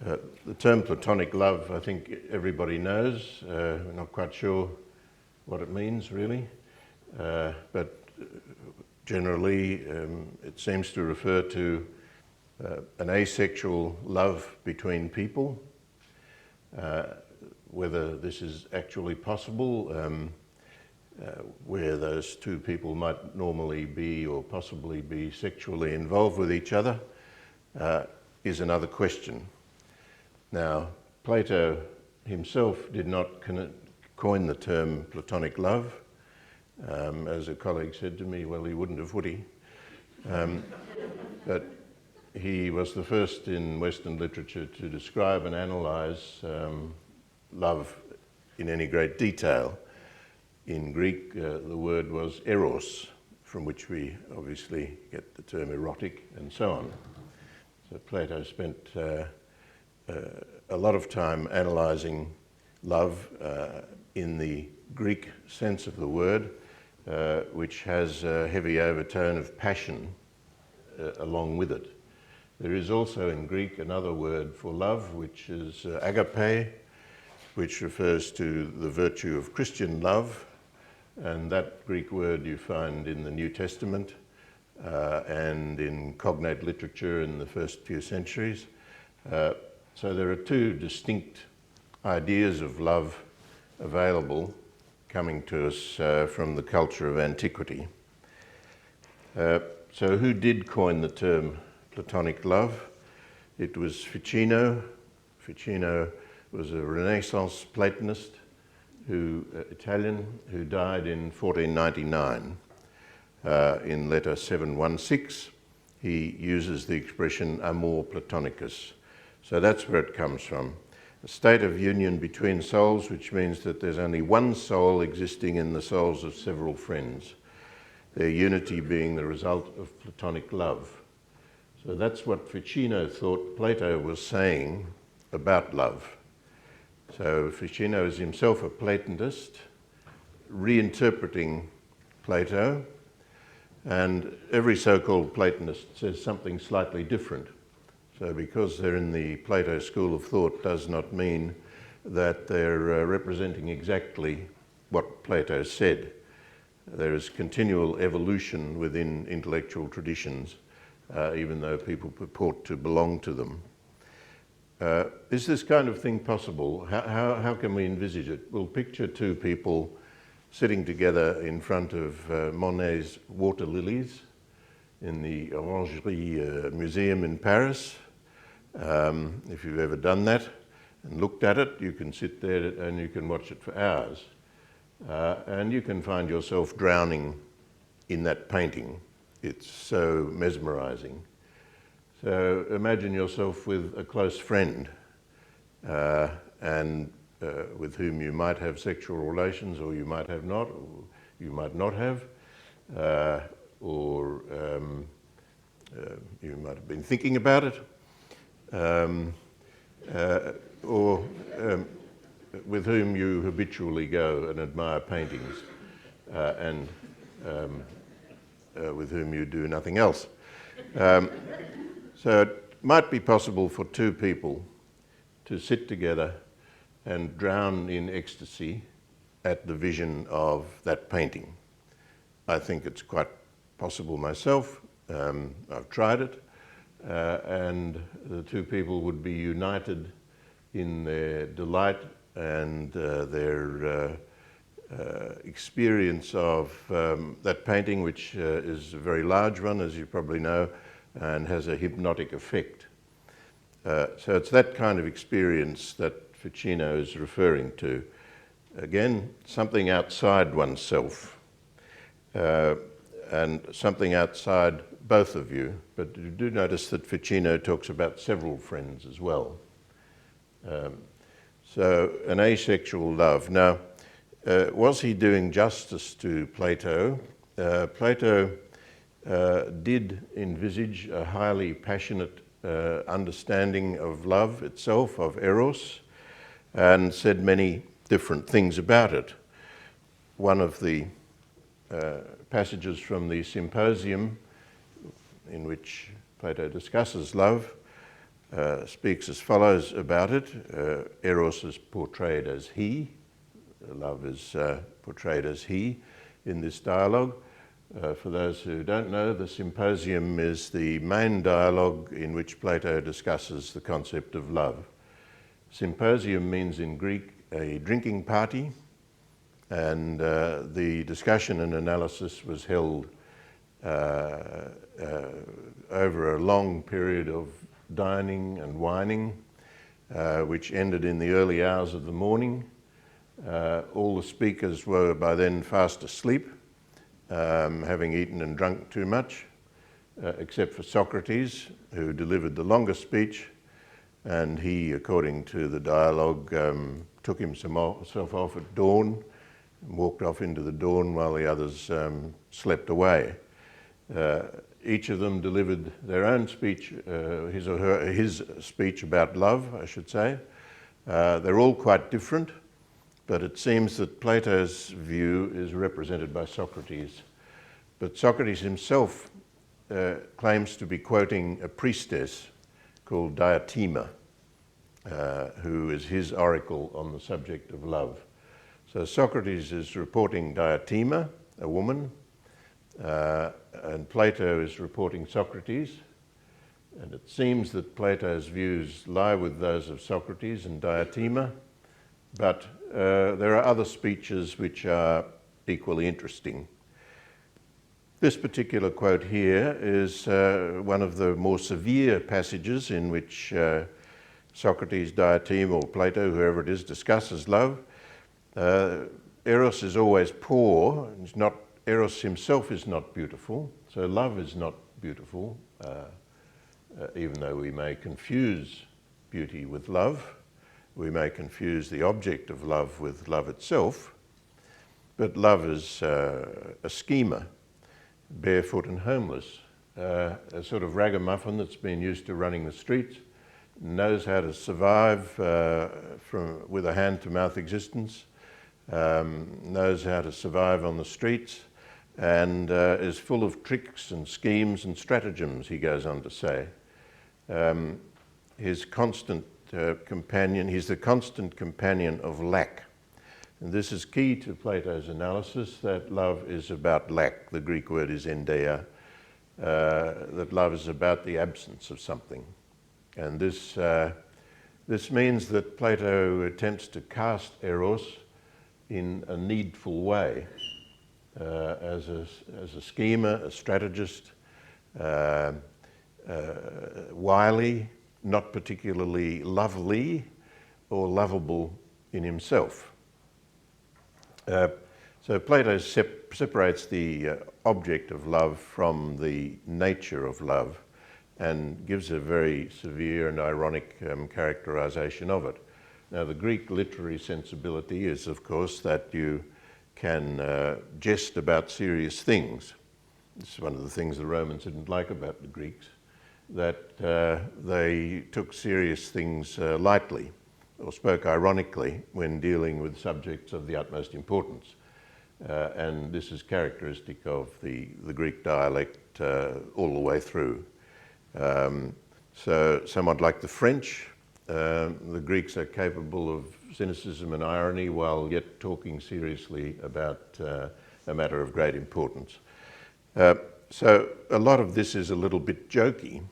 The term Platonic love, I think everybody knows. We're not quite sure what it means, really. But generally, it seems to refer to an asexual love between people. Whether this is actually possible, where those two people might normally be or possibly be sexually involved with each other, is another question. Now, Plato himself did not coin the term Platonic love. As a colleague said to me, well, he wouldn't have, would he? But he was the first in Western literature to describe and analyse love in any great detail. In Greek, the word was eros, from which we obviously get the term erotic and so on. So Plato spent a lot of time analysing love in the Greek sense of the word, which has a heavy overtone of passion along with it. There is also in Greek another word for love, which is agape, which refers to the virtue of Christian love, and that Greek word you find in the New Testament and in cognate literature in the first few centuries. So there are two distinct ideas of love available coming to us from the culture of antiquity. So who did coin the term Platonic love? It was Ficino. Ficino was a Renaissance Platonist, Italian, who died in 1499. In letter 716, he uses the expression amor platonicus. So that's where it comes from. A state of union between souls, which means that there's only one soul existing in the souls of several friends, their unity being the result of Platonic love. So that's what Ficino thought Plato was saying about love. So Ficino is himself a Platonist, reinterpreting Plato, and every so-called Platonist says something slightly different. So because they're in the Plato school of thought does not mean that they're representing exactly what Plato said. There is continual evolution within intellectual traditions, even though people purport to belong to them. Is this kind of thing possible? How can we envisage it? We'll picture two people sitting together in front of Monet's water lilies in the Orangerie Museum in Paris. If you've ever done that and looked at it, you can sit there and you can watch it for hours. And you can find yourself drowning in that painting. It's so mesmerizing. So imagine yourself with a close friend and with whom you might have sexual relations, or you might have not, or you might not have, or you might have been thinking about it, or with whom you habitually go and admire paintings, and with whom you do nothing else. So it might be possible for two people to sit together and drown in ecstasy at the vision of that painting. I think it's quite possible myself. I've tried it. And the two people would be united in their delight and their experience of that painting, which is a very large one, as you probably know, and has a hypnotic effect. So it's that kind of experience that Ficino is referring to. Again, something outside oneself, and something outside both of you. But you do notice that Ficino talks about several friends as well. So an asexual love. Now, was he doing justice to Plato? Plato did envisage a highly passionate understanding of love itself, of eros, and said many different things about it. One of the passages from the Symposium, in which Plato discusses love, speaks as follows about it. Eros is portrayed as he. Love is portrayed as he in this dialogue. For those who don't know, the Symposium is the main dialogue in which Plato discusses the concept of love. Symposium means in Greek a drinking party, and the discussion and analysis was held over a long period of dining and wining, which ended in the early hours of the morning. All the speakers were by then fast asleep, having eaten and drunk too much, except for Socrates, who delivered the longest speech, and he, according to the dialogue, took himself off at dawn and walked off into the dawn while the others slept away. Each of them delivered their own speech, his speech about love, I should say. They're all quite different, but it seems that Plato's view is represented by Socrates. But Socrates himself claims to be quoting a priestess called Diotima, who is his oracle on the subject of love. So Socrates is reporting Diotima, a woman, and Plato is reporting Socrates. And it seems that Plato's views lie with those of Socrates and Diotima, but there are other speeches which are equally interesting. This particular quote here is one of the more severe passages in which Socrates, Diotima, or Plato, whoever it is, discusses love. Eros is always poor. Eros himself is not beautiful, so love is not beautiful, even though we may confuse beauty with love. We may confuse the object of love with love itself, but love is a schemer, barefoot and homeless, a sort of ragamuffin that's been used to running the streets, knows how to survive with a hand-to-mouth existence, knows how to survive on the streets, and is full of tricks and schemes and stratagems, he goes on to say. His constant companion, he's the constant companion of lack. And this is key to Plato's analysis, that love is about lack. The Greek word is endeia, that love is about the absence of something. And this means that Plato attempts to cast Eros in a needful way, as a schemer, a strategist, wily, not particularly lovely or lovable in himself. So Plato separates the object of love from the nature of love and gives a very severe and ironic characterization of it. Now, the Greek literary sensibility is, of course, that you can jest about serious things. This is one of the things the Romans didn't like about the Greeks, that they took serious things lightly or spoke ironically when dealing with subjects of the utmost importance. And this is characteristic of the Greek dialect all the way through. So somewhat like the French, the Greeks are capable of cynicism and irony while yet talking seriously about a matter of great importance. So a lot of this is a little bit jokey,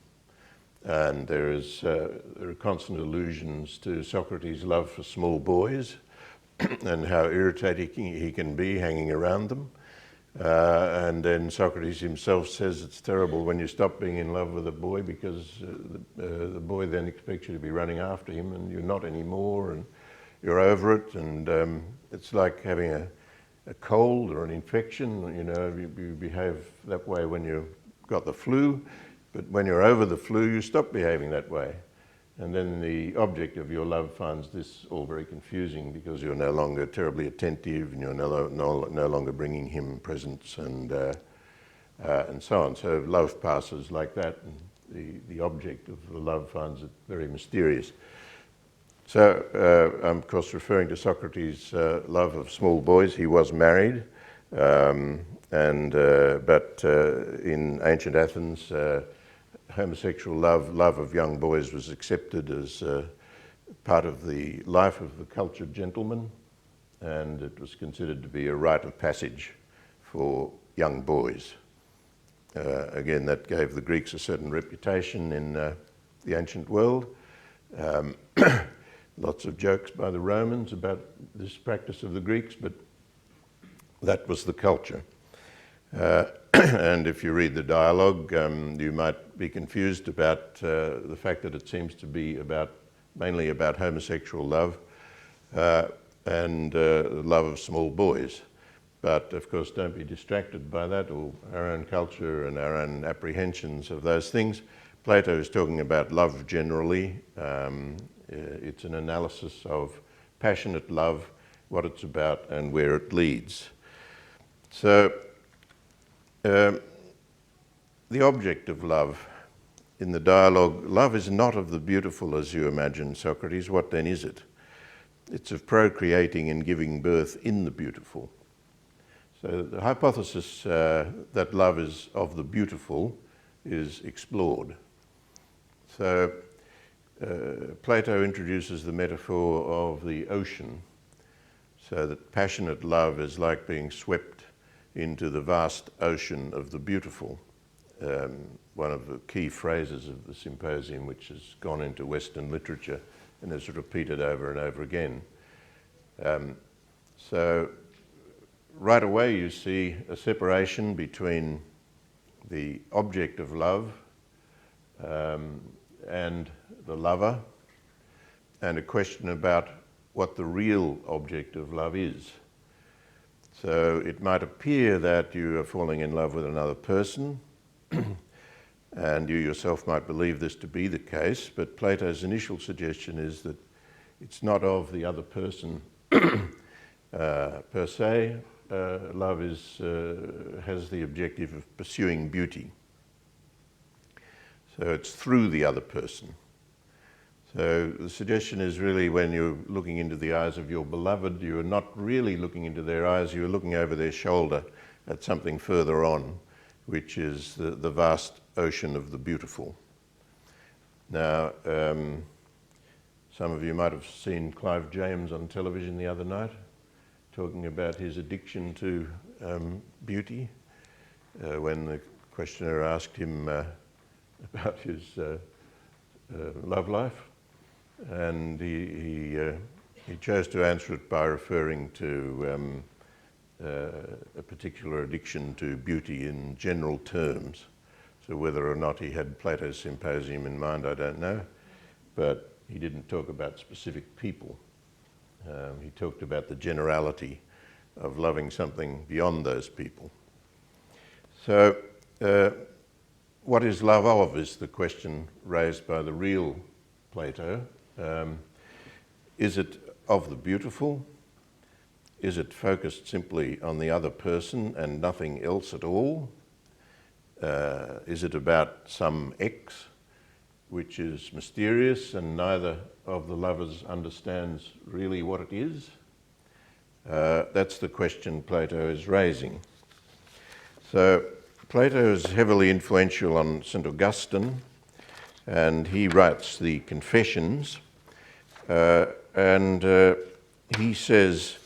and there are constant allusions to Socrates' love for small boys and how irritating he can be hanging around them. And then Socrates himself says it's terrible when you stop being in love with a boy, because the boy then expects you to be running after him and you're not anymore and you're over it. And it's like having a cold or an infection. You know, you behave that way when you've got the flu, but when you're over the flu, you stop behaving that way. And then the object of your love finds this all very confusing, because you're no longer terribly attentive and you're no longer bringing him presents and so on. So love passes like that, and the object of the love finds it very mysterious. So I'm of course referring to Socrates' love of small boys. He was married, but in ancient Athens, homosexual love of young boys was accepted as part of the life of the cultured gentleman, and it was considered to be a rite of passage for young boys. Again, that gave the Greeks a certain reputation in the ancient world. Lots of jokes by the Romans about this practice of the Greeks, but that was the culture. And if you read the dialogue, you might be confused about the fact that it seems to be mainly about homosexual love and the love of small boys. But of course, don't be distracted by that or our own culture and our own apprehensions of those things. Plato is talking about love generally. It's an analysis of passionate love, what it's about and where it leads. So, the object of love in the dialogue, love is not of the beautiful as you imagine, Socrates. What then is it? It's of procreating and giving birth in the beautiful. So the hypothesis that love is of the beautiful is explored. So Plato introduces the metaphor of the ocean, so that passionate love is like being swept into the vast ocean of the beautiful. One of the key phrases of the Symposium, which has gone into Western literature and is repeated over and over again. So right away you see a separation between the object of love and the lover, and a question about what the real object of love is. So it might appear that you are falling in love with another person, and you yourself might believe this to be the case, but Plato's initial suggestion is that it's not of the other person per se. Love has the objective of pursuing beauty. So it's through the other person. So the suggestion is really when you're looking into the eyes of your beloved, you're not really looking into their eyes, you're looking over their shoulder at something further on, which is the vast ocean of the beautiful. Now, some of you might have seen Clive James on television the other night, talking about his addiction to beauty, when the questioner asked him about his love life, and he chose to answer it by referring to a particular addiction to beauty in general terms. So whether or not he had Plato's Symposium in mind, I don't know, but he didn't talk about specific people. He talked about the generality of loving something beyond those people. So what is love of is the question raised by the real Plato. Is it of the beautiful? Is it focused simply on the other person and nothing else at all? Is it about some X which is mysterious and neither of the lovers understands really what it is? That's the question Plato is raising. So Plato is heavily influential on St. Augustine, and he writes the Confessions, and he says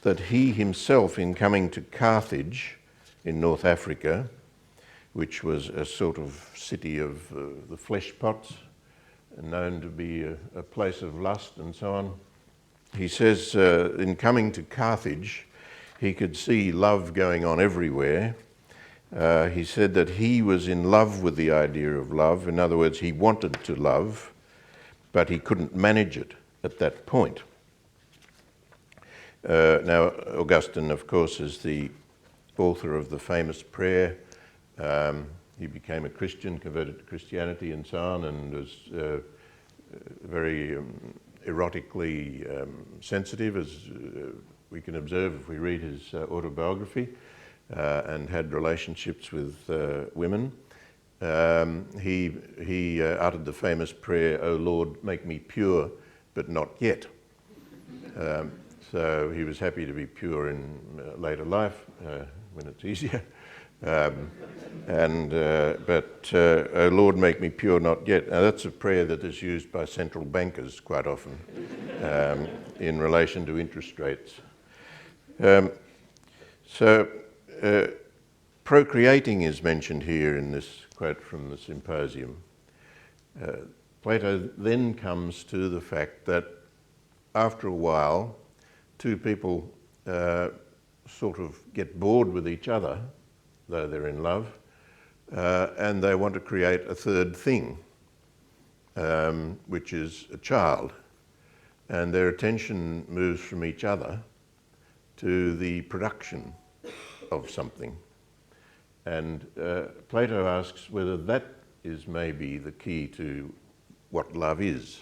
that he himself, in coming to Carthage in North Africa, which was a sort of city of the flesh pots, known to be a place of lust and so on, he says in coming to Carthage, he could see love going on everywhere. He said that he was in love with the idea of love. In other words, he wanted to love, but he couldn't manage it at that point. Now, Augustine, of course, is the author of the famous prayer. He became a Christian, converted to Christianity and so on, and was very erotically sensitive, as we can observe if we read his autobiography, and had relationships with women. He uttered the famous prayer, "O Lord, make me pure, but not yet." So he was happy to be pure in later life, when it's easier. But "O Lord, make me pure, not yet." Now that's a prayer that is used by central bankers quite often in relation to interest rates. Procreating is mentioned here in this quote from the Symposium. Plato then comes to the fact that after a while, two people sort of get bored with each other, though they're in love, and they want to create a third thing, which is a child. And their attention moves from each other to the production of something. And Plato asks whether that is maybe the key to what love is.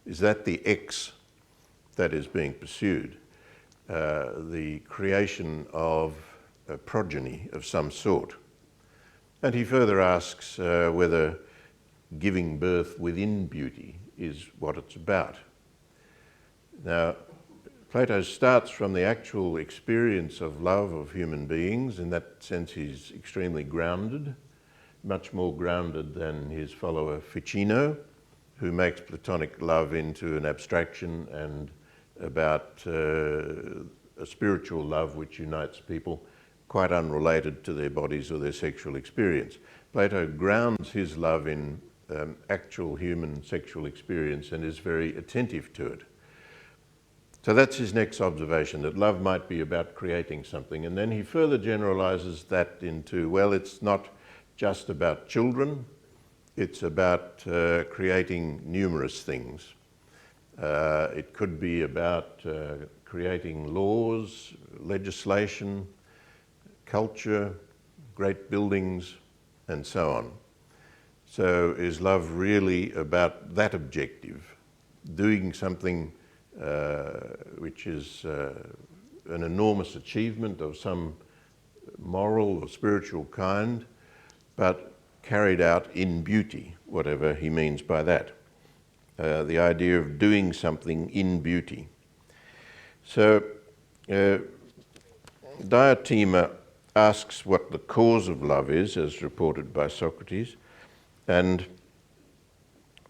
Is that the X that is being pursued? The creation of a progeny of some sort. And he further asks whether giving birth within beauty is what it's about. Now, Plato starts from the actual experience of love of human beings. In that sense, he's extremely grounded, much more grounded than his follower Ficino, who makes Platonic love into an abstraction and about a spiritual love which unites people, quite unrelated to their bodies or their sexual experience. Plato grounds his love in actual human sexual experience and is very attentive to it. So that's his next observation, that love might be about creating something. And then he further generalizes that into, well, it's not just about children, it's about creating numerous things. It could be about creating laws, legislation, culture, great buildings, and so on. So is love really about that objective, doing something which is an enormous achievement of some moral or spiritual kind, but carried out in beauty, whatever he means by that. The idea of doing something in beauty. So Diotima asks what the cause of love is, as reported by Socrates, and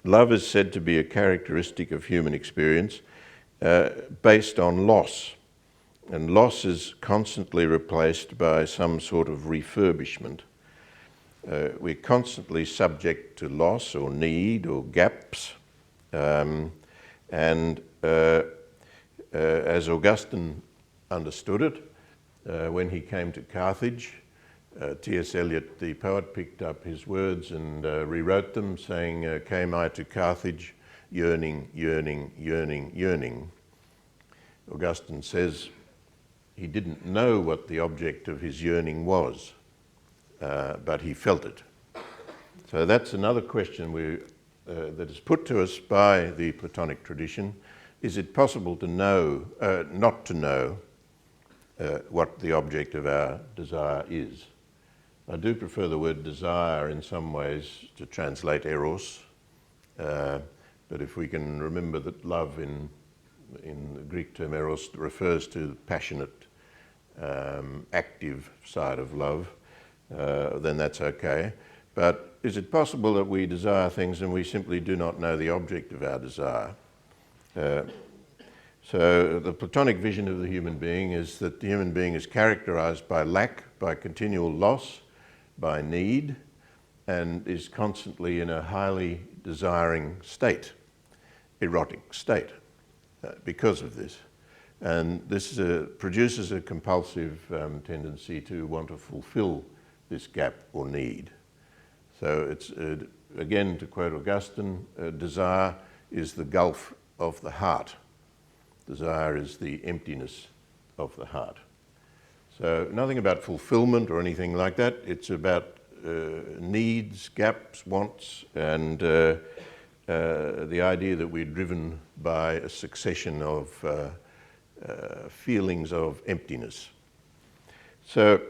love is said to be a characteristic of human experience based on loss. And loss is constantly replaced by some sort of refurbishment. We're constantly subject to loss or need or gaps. As Augustine understood it, when he came to Carthage, T.S. Eliot, the poet, picked up his words and rewrote them, saying, "Came I to Carthage, yearning, yearning, yearning, yearning." Augustine says he didn't know what the object of his yearning was, but he felt it. So that's another question that is put to us by the Platonic tradition. Is it possible to know, not to know, what the object of our desire is? I do prefer the word desire in some ways to translate eros, but if we can remember that love in the Greek term eros refers to the passionate, active side of love, then that's okay. But is it possible that we desire things and we simply do not know the object of our desire? So the Platonic vision of the human being is that the human being is characterized by lack, by continual loss, by need, and is constantly in a highly desiring state, erotic state, because of this. And this produces a compulsive tendency to want to fulfill this gap or need. So it's, again, to quote Augustine, desire is the gulf of the heart. Desire is the emptiness of the heart. So nothing about fulfillment or anything like that. It's about needs, gaps, wants, and the idea that we're driven by a succession of feelings of emptiness. So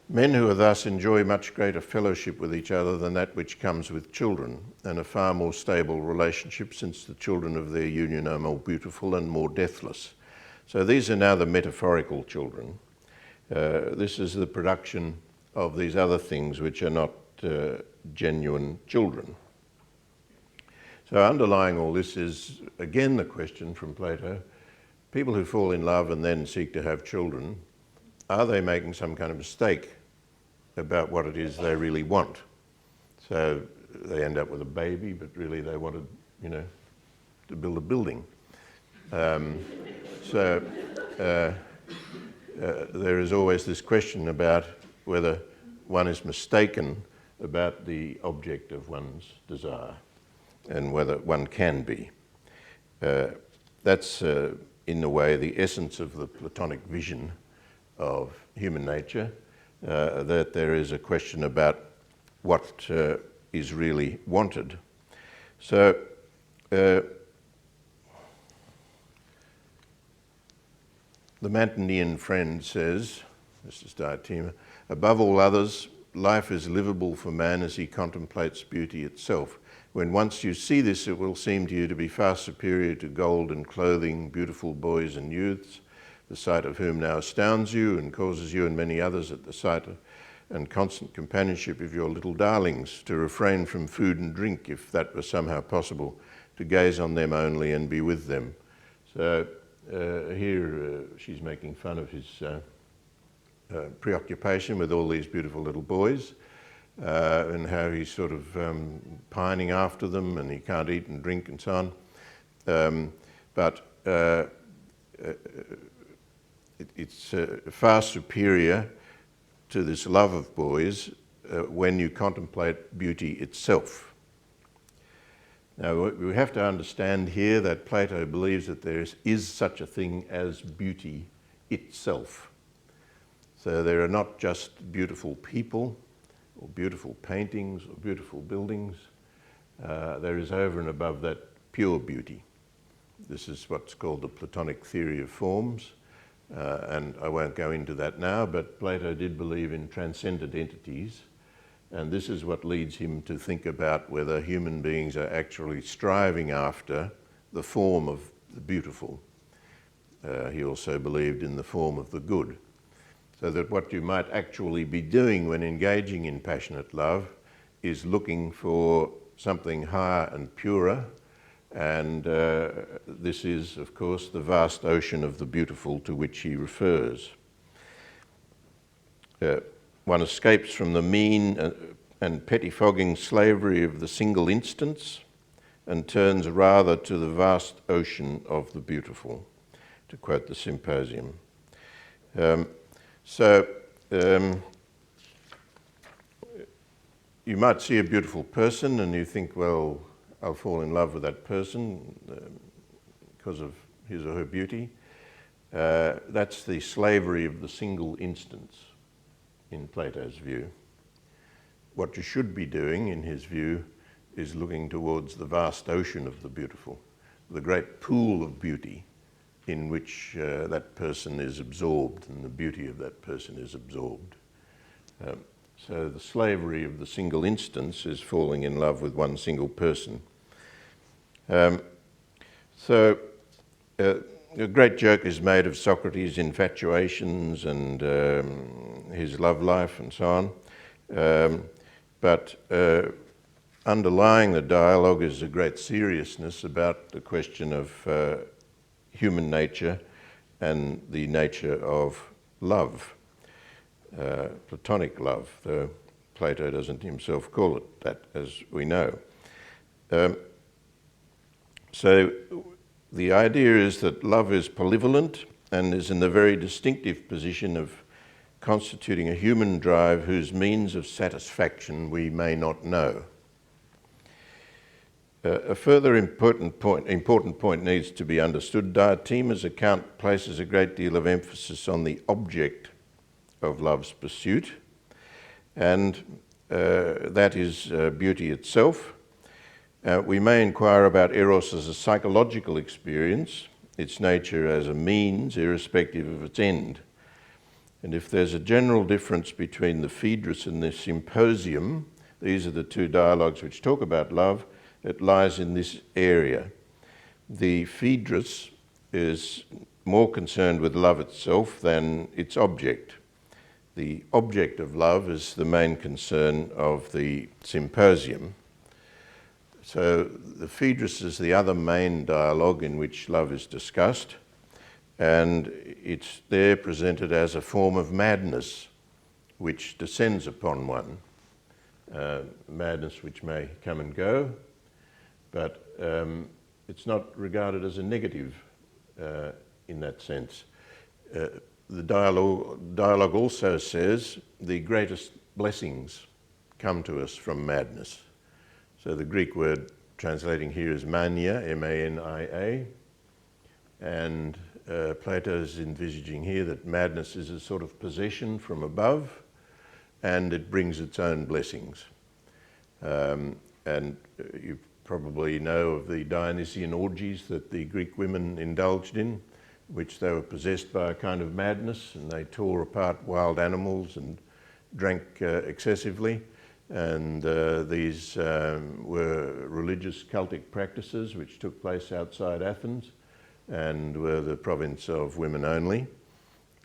men who are thus enjoy much greater fellowship with each other than that which comes with children, and a far more stable relationship, since the children of their union are more beautiful and more deathless. So these are now the metaphorical children. This is the production of these other things which are not genuine children. So underlying all this is, again, the question from Plato, people who fall in love and then seek to have children, are they making some kind of mistake about what it is they really want? So they end up with a baby, but really they wanted, to build a building. There is always this question about whether one is mistaken about the object of one's desire and whether one can be. That's, in a way, the essence of the Platonic vision of human nature, that there is a question about what is really wanted. So, the Mantinean friend says, this is Diotima, above all others, life is livable for man as he contemplates beauty itself. When once you see this, it will seem to you to be far superior to gold and clothing, beautiful boys and youths, the sight of whom now astounds you and causes you and many others at the sight of and constant companionship of your little darlings to refrain from food and drink, if that were somehow possible, to gaze on them only and be with them. So here she's making fun of his preoccupation with all these beautiful little boys, and how he's sort of pining after them and he can't eat and drink and so on. It's far superior to this love of boys when you contemplate beauty itself. Now, we have to understand here that Plato believes that there is such a thing as beauty itself. So there are not just beautiful people or beautiful paintings or beautiful buildings. There is over and above that pure beauty. This is what's called the Platonic theory of forms. And I won't go into that now, but Plato did believe in transcendent entities, and this is what leads him to think about whether human beings are actually striving after the form of the beautiful. He also believed in the form of the good, so that what you might actually be doing when engaging in passionate love is looking for something higher and purer. And this is, of course, the vast ocean of the beautiful to which he refers. One escapes from the mean and pettifogging slavery of the single instance and turns rather to the vast ocean of the beautiful, to quote the Symposium. You might see a beautiful person and you think, well, I'll fall in love with that person because of his or her beauty. That's the slavery of the single instance in Plato's view. What you should be doing, in his view, is looking towards the vast ocean of the beautiful, the great pool of beauty in which that person is absorbed and the beauty of that person is absorbed. So the slavery of the single instance is falling in love with one single person. A great joke is made of Socrates' infatuations and his love life and so on. But underlying the dialogue is a great seriousness about the question of human nature and the nature of love, Platonic love, though Plato doesn't himself call it that, as we know. So the idea is that love is polyvalent and is in the very distinctive position of constituting a human drive whose means of satisfaction we may not know. A further important point needs to be understood. Diotima's account places a great deal of emphasis on the object of love's pursuit, and that is beauty itself. We may inquire about eros as a psychological experience, its nature as a means, irrespective of its end. And if there's a general difference between the Phaedrus and the Symposium, these are the two dialogues which talk about love, it lies in this area. The Phaedrus is more concerned with love itself than its object. The object of love is the main concern of the Symposium. So the Phaedrus is the other main dialogue in which love is discussed, and it's there presented as a form of madness which descends upon one, madness which may come and go, but it's not regarded as a negative in that sense. The dialogue also says the greatest blessings come to us from madness. So the Greek word translating here is mania, M-A-N-I-A, and Plato is envisaging here that madness is a sort of possession from above, and it brings its own blessings. And you probably know of the Dionysian orgies that the Greek women indulged in, which they were possessed by a kind of madness, and they tore apart wild animals and drank excessively. And these were religious cultic practices which took place outside Athens and were the province of women only.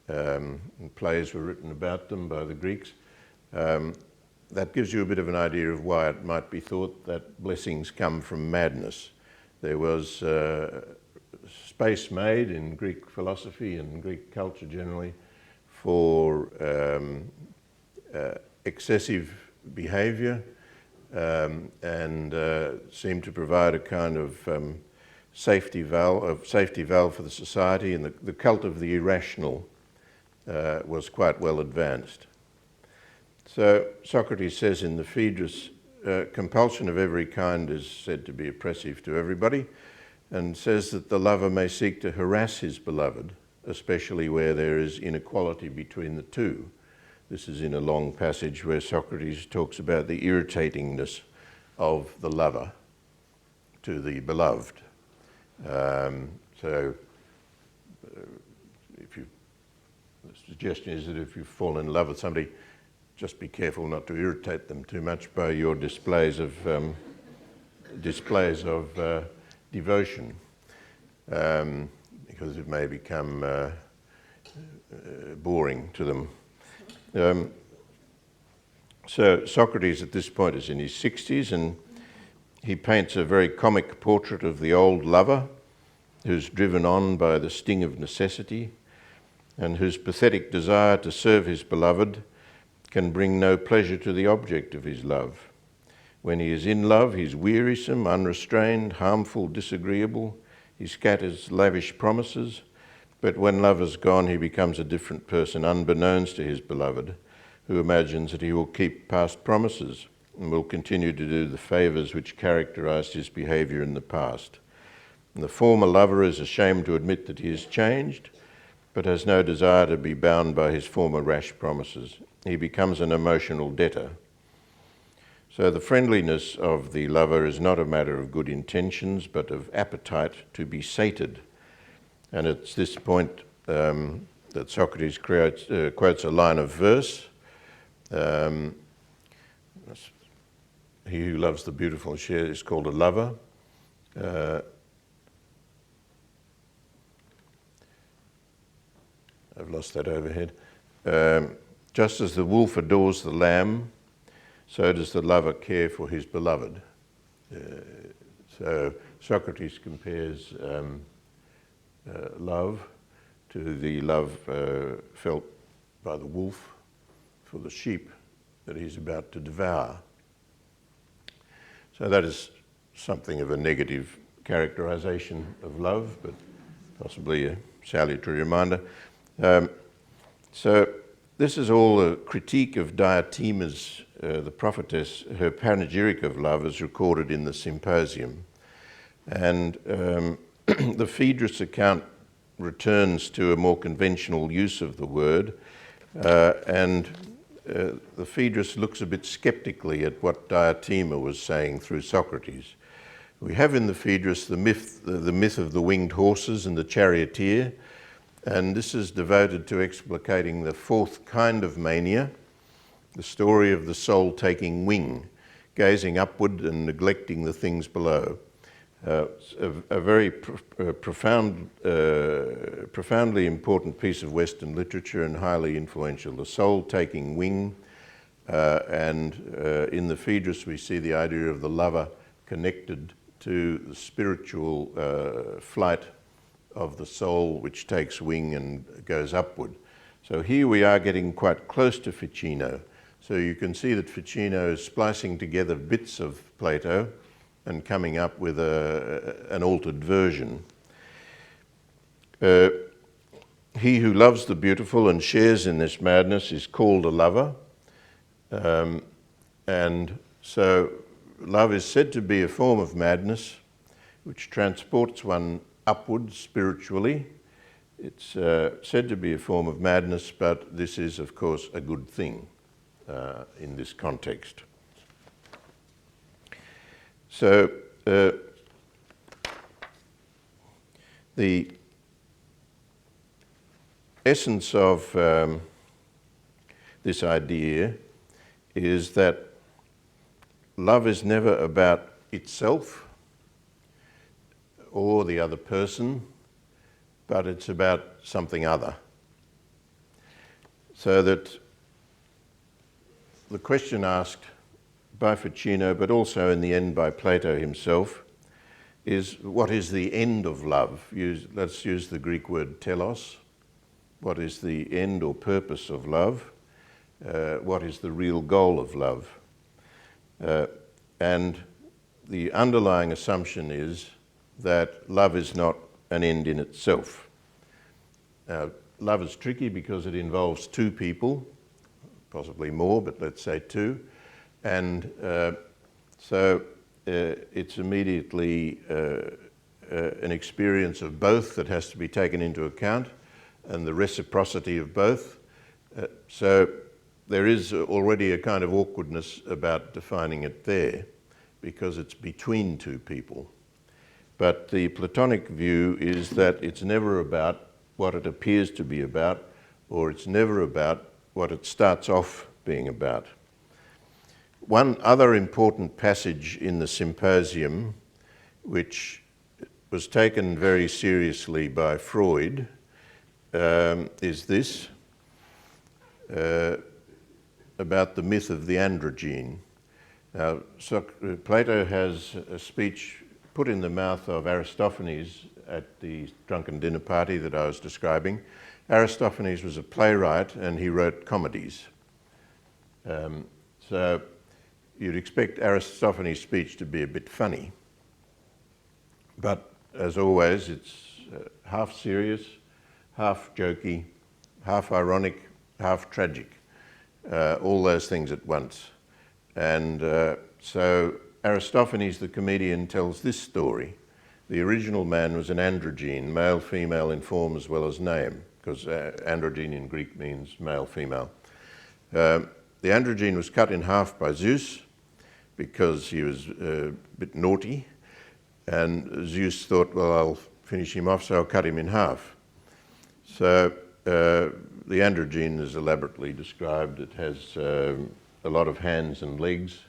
And plays were written about them by the Greeks. That gives you a bit of an idea of why it might be thought that blessings come from madness. There was space made in Greek philosophy and Greek culture generally for excessive behavior and seemed to provide a kind of safety valve for the society, and the cult of the irrational was quite well advanced. So Socrates says in the Phaedrus, compulsion of every kind is said to be oppressive to everybody, and says that the lover may seek to harass his beloved, especially where there is inequality between the two. This is in a long passage where Socrates talks about the irritatingness of the lover to the beloved. The suggestion is that if you fall in love with somebody, just be careful not to irritate them too much by your displays of devotion, because it may become boring to them. So Socrates at this point is in his 60s, and he paints a very comic portrait of the old lover who's driven on by the sting of necessity and whose pathetic desire to serve his beloved can bring no pleasure to the object of his love. When he is in love, he's wearisome, unrestrained, harmful, disagreeable. He scatters lavish promises, but when love is gone, he becomes a different person, unbeknownst to his beloved, who imagines that he will keep past promises and will continue to do the favours which characterised his behaviour in the past. And the former lover is ashamed to admit that he has changed, but has no desire to be bound by his former rash promises. He becomes an emotional debtor. So the friendliness of the lover is not a matter of good intentions, but of appetite to be sated. And it's this point that Socrates quotes a line of verse. He who loves the beautiful is called a lover. I've lost that overhead. Just as the wolf adores the lamb, so does the lover care for his beloved. So Socrates compares love to the love felt by the wolf for the sheep that he's about to devour. So that is something of a negative characterization of love, but possibly a salutary reminder. So this is all a critique of Diotima's, the prophetess, her panegyric of love as recorded in the Symposium. And the Phaedrus account returns to a more conventional use of the word, and the Phaedrus looks a bit sceptically at what Diotima was saying through Socrates. We have in the Phaedrus the myth of the winged horses and the charioteer, and this is devoted to explicating the fourth kind of mania, the story of the soul taking wing, gazing upward and neglecting the things below. A very profoundly important piece of Western literature and highly influential. The soul taking wing, and in the Phaedrus we see the idea of the lover connected to the spiritual flight of the soul which takes wing and goes upward. So here we are getting quite close to Ficino. So you can see that Ficino is splicing together bits of Plato and coming up with an altered version. He who loves the beautiful and shares in this madness is called a lover. And so love is said to be a form of madness which transports one upwards spiritually. It's said to be a form of madness, but this is, of course, a good thing in this context. So the essence of this idea is that love is never about itself or the other person, but it's about something other. So that the question asked by Ficino, but also in the end by Plato himself, is what is the end of love? Let's use the Greek word telos. What is the end or purpose of love? What is the real goal of love? And the underlying assumption is that love is not an end in itself. Now, love is tricky because it involves two people, possibly more, but let's say two. And so it's immediately an experience of both that has to be taken into account, and the reciprocity of both. So there is already a kind of awkwardness about defining it there, because it's between two people. But the Platonic view is that it's never about what it appears to be about, or it's never about what it starts off being about. One other important passage in the Symposium, which was taken very seriously by Freud, is this, about the myth of the androgyne. Now, Plato has a speech put in the mouth of Aristophanes at the drunken dinner party that I was describing. Aristophanes was a playwright and he wrote comedies. So you'd expect Aristophanes' speech to be a bit funny. But as always, it's half serious, half jokey, half ironic, half tragic. All those things at once. And so Aristophanes, the comedian, tells this story. The original man was an androgyne, male, female in form as well as name, because androgyne in Greek means male, female. The androgyne was cut in half by Zeus because he was a bit naughty, and Zeus thought, well, I'll finish him off, so I'll cut him in half. So the androgyne is elaborately described. It has a lot of hands and legs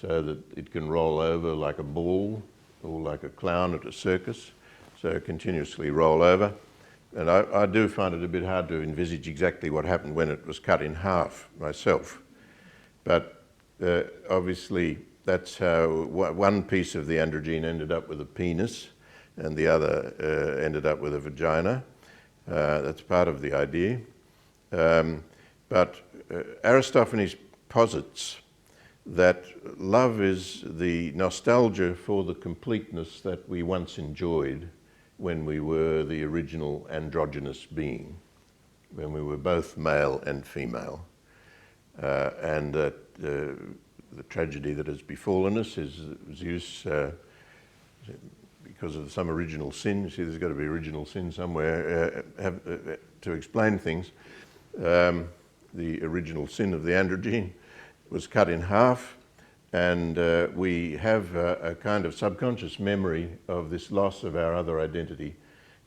so that it can roll over like a ball or like a clown at a circus, so continuously roll over. And I do find it a bit hard to envisage exactly what happened when it was cut in half myself. But obviously that's how one piece of the androgyne ended up with a penis and the other ended up with a vagina. That's part of the idea. But Aristophanes posits that love is the nostalgia for the completeness that we once enjoyed when we were the original androgynous being, when we were both male and female. And that the tragedy that has befallen us is Zeus, because of some original sin, you see there's got to be original sin somewhere, to explain things. The original sin of the androgyne was cut in half, and we have a kind of subconscious memory of this loss of our other identity,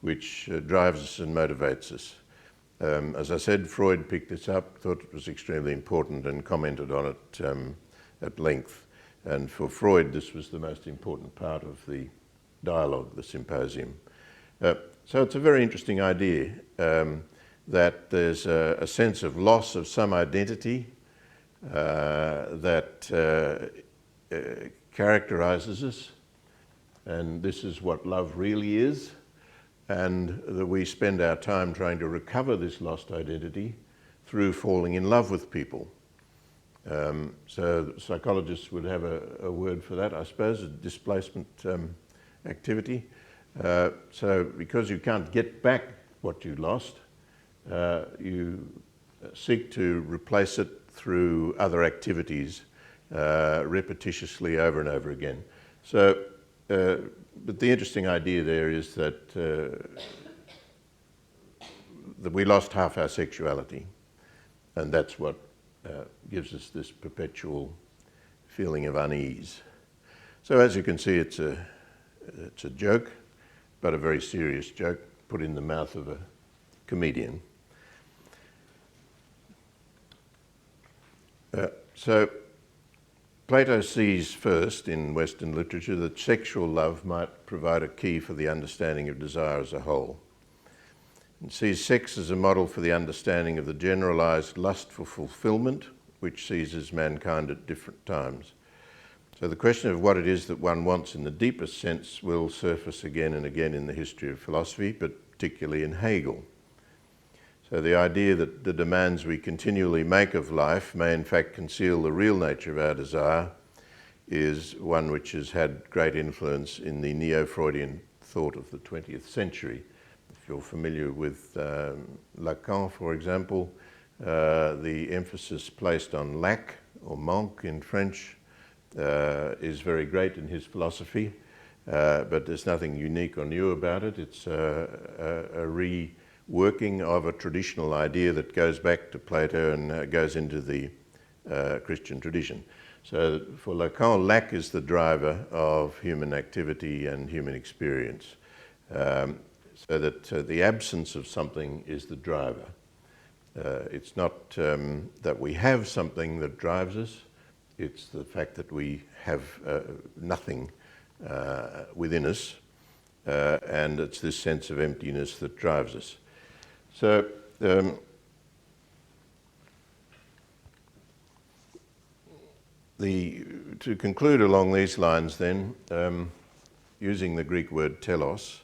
which drives us and motivates us. As I said, Freud picked this up, thought it was extremely important, and commented on it at length. And for Freud, this was the most important part of the dialogue, the Symposium. So it's a very interesting idea that there's a sense of loss of some identity that characterizes us, and this is what love really is, and that we spend our time trying to recover this lost identity through falling in love with people. So psychologists would have a word for that, I suppose, a displacement activity. So because you can't get back what you lost, you seek to replace it through other activities repetitiously over and over again. So, but the interesting idea there is that we lost half our sexuality, and that's what gives us this perpetual feeling of unease. So as you can see, it's a joke, but a very serious joke put in the mouth of a comedian. So Plato sees first in Western literature that sexual love might provide a key for the understanding of desire as a whole, and sees sex as a model for the understanding of the generalized lust for fulfillment which seizes mankind at different times. So the question of what it is that one wants in the deepest sense will surface again and again in the history of philosophy, but particularly in Hegel. So the idea that the demands we continually make of life may in fact conceal the real nature of our desire is one which has had great influence in the neo-Freudian thought of the 20th century. If you're familiar with Lacan, for example, the emphasis placed on lack, or manque in French, is very great in his philosophy, but there's nothing unique or new about it. It's a reworking of a traditional idea that goes back to Plato and goes into the Christian tradition. So for Lacan, lack is the driver of human activity and human experience, so that the absence of something is the driver. It's not that we have something that drives us, it's the fact that we have nothing within us, and it's this sense of emptiness that drives us. So to conclude along these lines then, using the Greek word telos,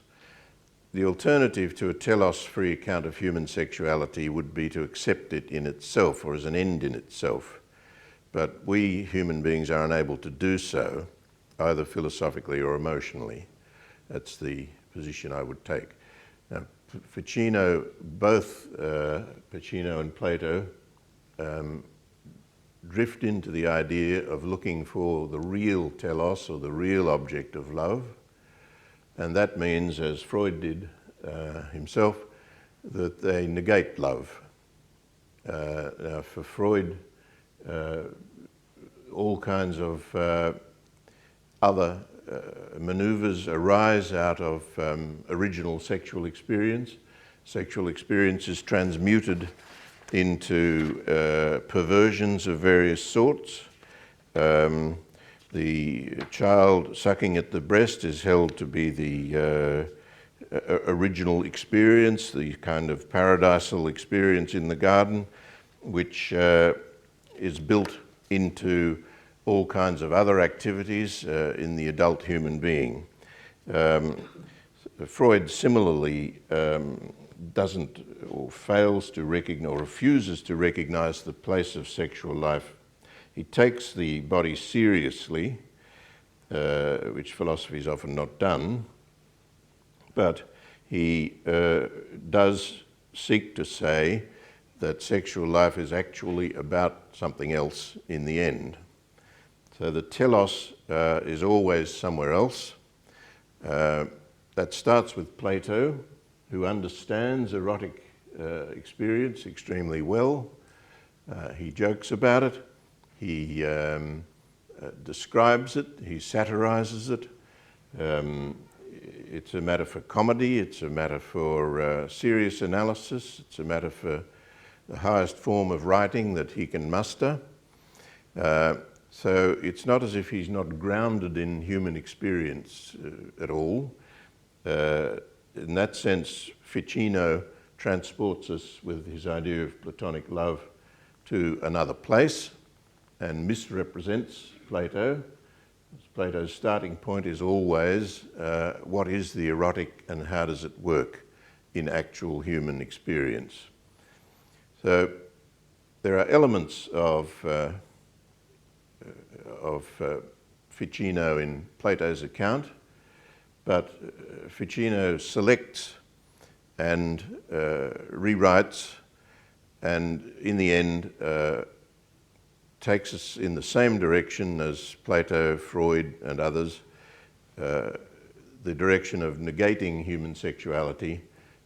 the alternative to a telos-free account of human sexuality would be to accept it in itself or as an end in itself. But we human beings are unable to do so, either philosophically or emotionally. That's the position I would take. Now, Ficino, both Ficino and Plato drift into the idea of looking for the real telos, or the real object of love. And that means, as Freud did himself, that they negate love. Now for Freud, all kinds of other maneuvers arise out of original sexual experience. Sexual experience is transmuted into perversions of various sorts. The child sucking at the breast is held to be the original experience, the kind of paradisal experience in the garden, which is built into all kinds of other activities in the adult human being. Freud similarly doesn't, or fails to recognize, or refuses to recognize the place of sexual life. He takes the body seriously, which philosophy is often not done, but he does seek to say that sexual life is actually about something else in the end. So the telos is always somewhere else. That starts with Plato, who understands erotic experience extremely well. He jokes about it. He describes it, he satirizes it. It's a matter for comedy, it's a matter for serious analysis, it's a matter for the highest form of writing that he can muster. So it's not as if he's not grounded in human experience at all. In that sense, Ficino transports us with his idea of Platonic love to another place and misrepresents Plato. Plato's starting point is always what is the erotic and how does it work in actual human experience. So there are elements of Ficino in Plato's account, but Ficino selects and rewrites, and in the end takes us in the same direction as Plato, Freud and others, the direction of negating human sexuality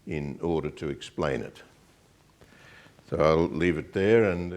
in order to explain it. So I'll leave it there and